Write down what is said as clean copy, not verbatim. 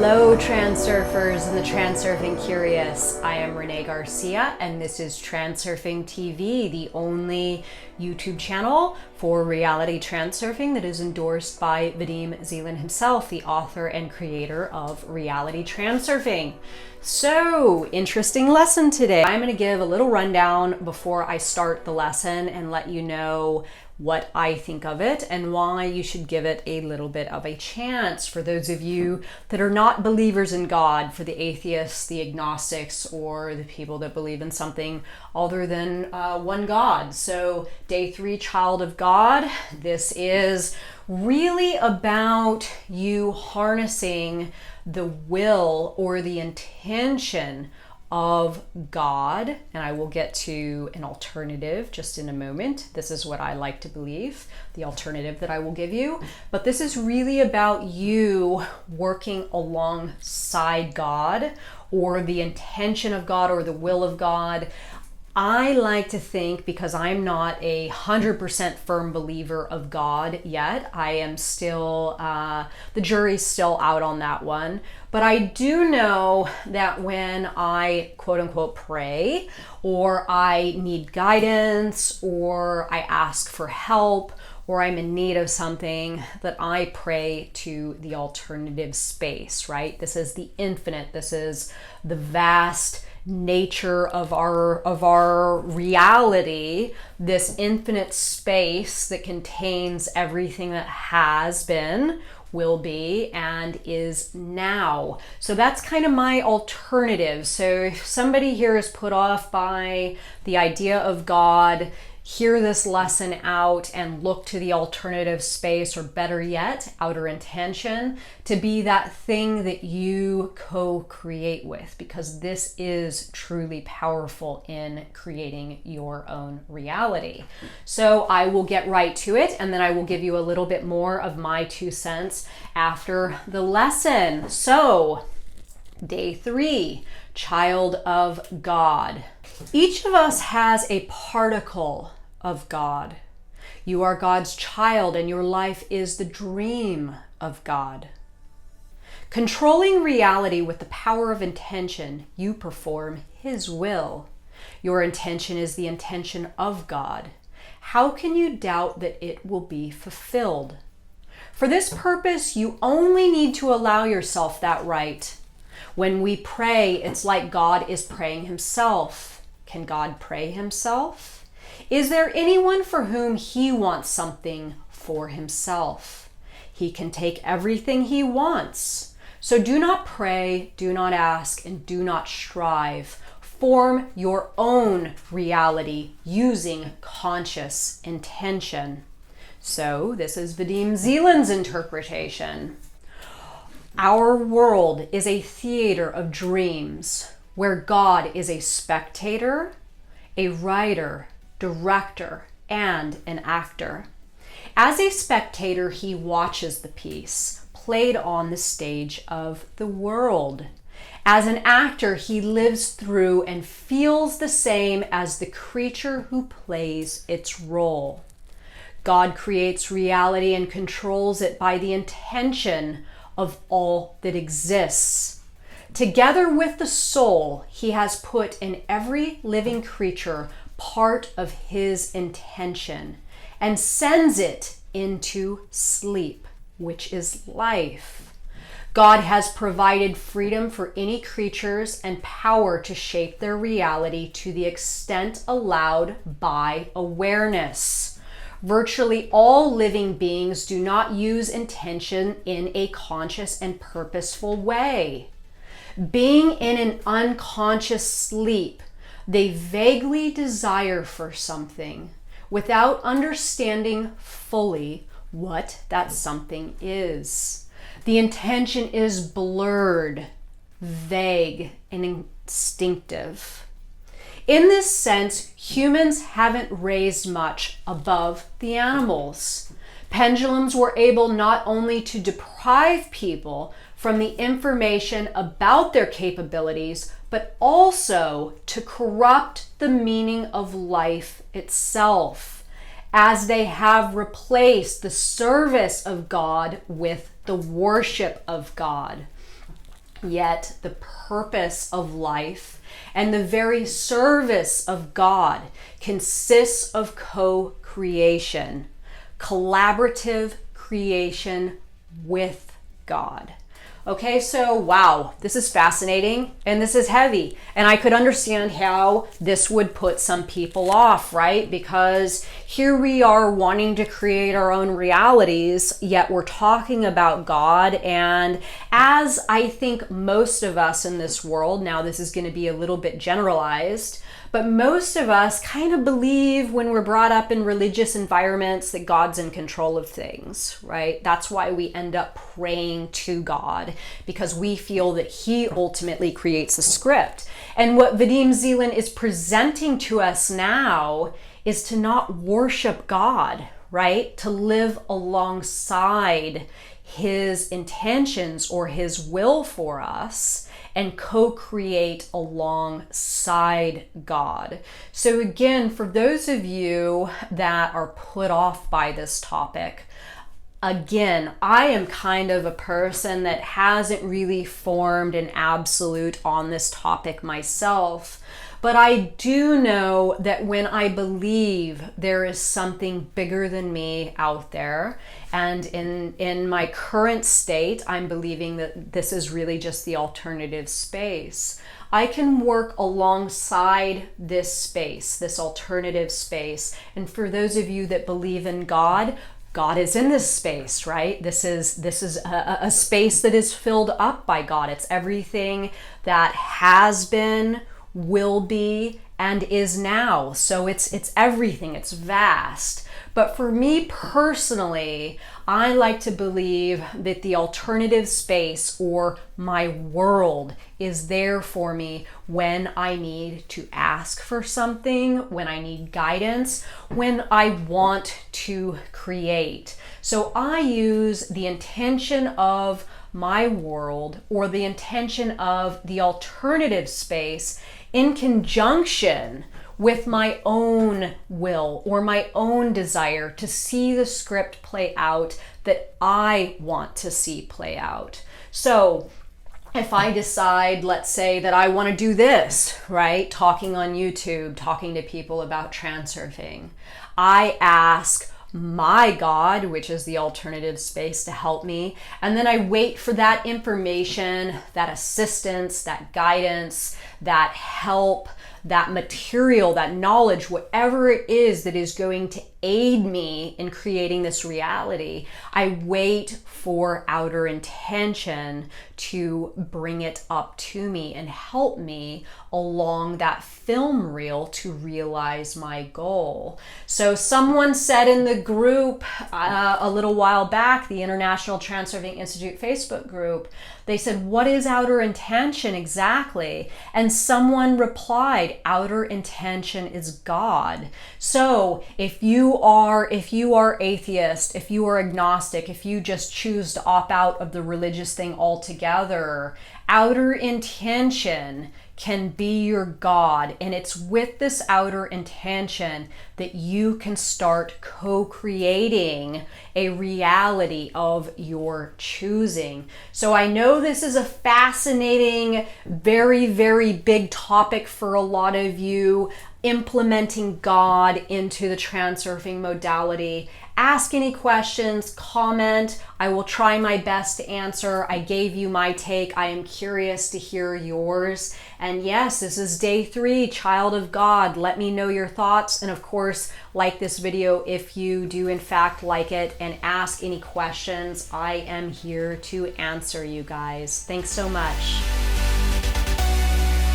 Hello, Transurfers and the Transurfing Curious. I am Renee Garcia, and this is TransurfingTV, the only YouTube channel for reality transurfing that is endorsed by Vadim Zeland himself, the author and creator of Reality Transurfing. So, interesting lesson today. I'm going to give a little rundown before I start the lesson and let you know what I think of it and why you should give it a little bit of a chance for those of you that are not believers in God, for the atheists, the agnostics, or the people that believe in something other than one God. So day 3, child of God, this is really about you harnessing the will or the intention of God, and I will get to an alternative just in a moment. This is what I like to believe, the alternative that I will give you. But this is really about you working alongside God, or the intention of God, or the will of God. I like to think, because I'm not 100% firm believer of God yet, I am still, the jury's still out on that one. But I do know that when I quote unquote pray, or I need guidance, or I ask for help, or I'm in need of something, that I pray to the alternative space, right? This is the infinite. This is the vast nature of our reality, this infinite space that contains everything that has been, will be, and is now. So that's kind of my alternative. So if somebody here is put off by the idea of God, hear this lesson out and look to the alternative space, or better yet, outer intention, to be that thing that you co-create with, because this is truly powerful in creating your own reality. So I will get right to it, and then I will give you a little bit more of my 2 cents after the lesson. So, day 3, child of God. Each of us has a particle of God. You are God's child, and your life is the dream of God. Controlling reality with the power of intention, you perform His will. Your intention is the intention of God. How can you doubt that it will be fulfilled? For this purpose, you only need to allow yourself that right. When we pray, it's like God is praying Himself. Can God pray Himself? Is there anyone for whom He wants something for Himself? He can take everything He wants. So do not pray, do not ask, and do not strive. Form your own reality using conscious intention. So this is Vadim Zeland's interpretation. Our world is a theater of dreams where God is a spectator, a writer, director, and an actor. As a spectator, he watches the piece played on the stage of the world. As an actor, he lives through and feels the same as the creature who plays its role. God creates reality and controls it by the intention of all that exists. Together with the soul, He has put in every living creature part of His intention and sends it into sleep, which is life. God has provided freedom for any creatures and power to shape their reality to the extent allowed by awareness. Virtually all living beings do not use intention in a conscious and purposeful way. Being in an unconscious sleep, they vaguely desire for something without understanding fully what that something is. The intention is blurred, vague, and instinctive. In this sense, humans haven't raised much above the animals. Pendulums were able not only to deprive people from the information about their capabilities, but also to corrupt the meaning of life itself, as they have replaced the service of God with the worship of God. Yet the purpose of life and the very service of God consists of co-creation, collaborative creation with God. Okay, so wow, this is fascinating and this is heavy. And I could understand how this would put some people off, right? Because here we are wanting to create our own realities, yet we're talking about God. And as I think most of us in this world, now this is going to be a little bit generalized, but most of us kind of believe when we're brought up in religious environments that God's in control of things, right? That's why we end up praying to God, because we feel that He ultimately creates the script. And what Vadim Zeland is presenting to us now is to not worship God, right? To live alongside His intentions or His will for us and co-create alongside God. So again, for those of you that are put off by this topic, again, I am kind of a person that hasn't really formed an absolute on this topic myself. But I do know that when I believe there is something bigger than me out there, and in my current state, I'm believing that this is really just the alternative space. I can work alongside this space, this alternative space. And for those of you that believe in God, God is in this space, right? This is a space that is filled up by God. It's everything that has been, will be, and is now. So it's everything. It's vast. But for me personally, I like to believe that the alternative space or my world is there for me when I need to ask for something, when I need guidance, when I want to create. So I use the intention of my world or the intention of the alternative space in conjunction with my own will or my own desire to see the script play out that I want to see play out. So if I decide, let's say, that I want to do this, right? Talking on YouTube, talking to people about transurfing, I ask my God, which is the alternative space, to help me. And then I wait for that information, that assistance, that guidance, that help, that material, that knowledge, whatever it is that is going to aid me in creating this reality. I wait for outer intention to bring it up to me and help me along that film reel to realize my goal. So someone said in the group a little while back, the International Transurfing Institute Facebook group, they said, what is outer intention exactly? And someone replied, outer intention is God. So if you are atheist, if you are agnostic, if you just choose to opt out of the religious thing altogether, outer intention can be your God. And it's with this outer intention that you can start co-creating a reality of your choosing. So I know this is a fascinating, very, very big topic for a lot of you, implementing God into the transurfing modality. Ask any questions, comment. I will try my best to answer. I gave you my take. I am curious to hear yours. And yes, this is day 3, Child of God. Let me know your thoughts. And of course, like this video if you do in fact like it, and ask any questions. I am here to answer you guys. Thanks so much.